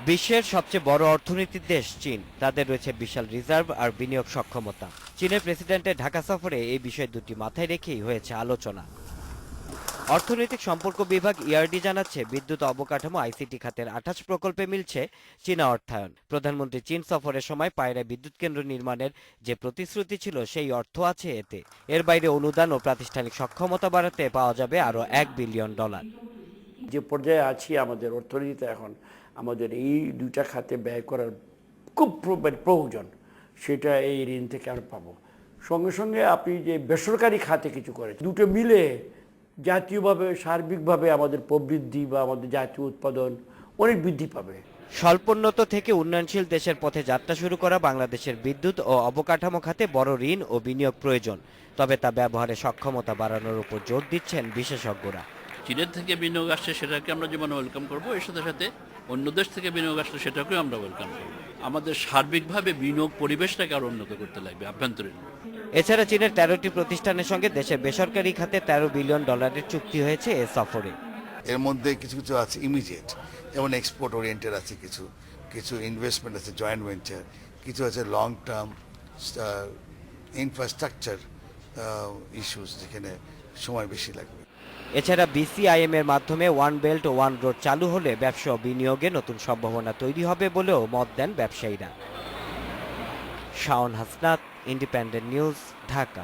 বিশ্বের সবচেয়ে বড় অর্থনীতির দেশ চীন। তাদের রয়েছে বিশাল রিজার্ভ আর বিনিয়োগ সক্ষমতা। চীনের প্রেসিডেন্টের ঢাকা সফরে এই বিষয় দুটি মাথায় রেখেই হয়েছে আলোচনা। অর্থনৈতিক সম্পর্ক বিভাগ ইআরডি জানাচ্ছে, বিদ্যুৎ অবকাঠামো আইসিটি খাতের ২৮ প্রকল্পে মিলছে চীনা অর্থায়ন। প্রধানমন্ত্রী চীন সফরের সময় পায়রা বিদ্যুৎ কেন্দ্র নির্মাণের যে প্রতিশ্রুতি ছিল, সেই অর্থ আছে এতে। এর বাইরে অনুদান ও প্রাতিষ্ঠানিক সক্ষমতা বাড়াতে পাওয়া যাবে আরও $1 বিলিয়ন। যে পর্যায়ে আছি আমাদের অর্থনীতিতে এখন, আমাদের এই দুইটা খাতে ব্যয় করার খুব প্রয়োজন, সেটা এই ঋণ থেকে আমরা পাবো। সঙ্গে সঙ্গে আপনি যে বেসরকারি খাতে কিছু করে, দুটো মিলে জাতীয়ভাবে সার্বিকভাবে আমাদের প্রবৃদ্ধি বা আমাদের জাতীয় উৎপাদন অনেক বৃদ্ধি পাবে। স্বল্পোন্নত থেকে উন্নয়নশীল দেশের পথে যাত্রা শুরু করা বাংলাদেশের বিদ্যুৎ ও অবকাঠামো খাতে বড় ঋণ ও বিনিয়োগ প্রয়োজন। তবে তা ব্যবহারের সক্ষমতা বাড়ানোর উপর জোর দিচ্ছেন বিশেষজ্ঞরা। চীনের থেকে বিনিয়োগ আসছে, সেটাকে আমরা যেমন ওয়েলকাম করবো, এর সাথে সাথে অন্য দেশ থেকে বিনিয়োগ আসলে সেটাকেও আমরা ওয়েলকাম করবো। আমাদের সার্বিকভাবে বিনিয়োগ পরিবেশটাকে আরো উন্নত করতে লাগবে আভ্যন্তরীণ। এছাড়া চীনের ১৩টি প্রতিষ্ঠানের সঙ্গে দেশের বেসরকারি খাতে $১৩ বিলিয়ন চুক্তি হয়েছে এ সফরে। এর মধ্যে কিছু কিছু আছে ইমিডিয়েট, যেমন এক্সপোর্ট ওরিয়েন্টেড আছে, কিছু কিছু ইনভেস্টমেন্ট আছে, জয়েন্ট ভেঞ্চার, কিছু আছে লং টার্ম ইনফ্রাস্ট্রাকচার ইস্যুস, যেখানে সময় বেশি লাগবে। এছাড়া বিসিআইএম এর মাধ্যমে ওয়ান বেল্ট ও ওয়ান রোড চালু হলে ব্যবসা ও বিনিয়োগে নতুন সম্ভাবনা তৈরি হবে বলেও মত দেন ব্যবসায়ীরা। Shaon Hasnat, independent news, Dhaka.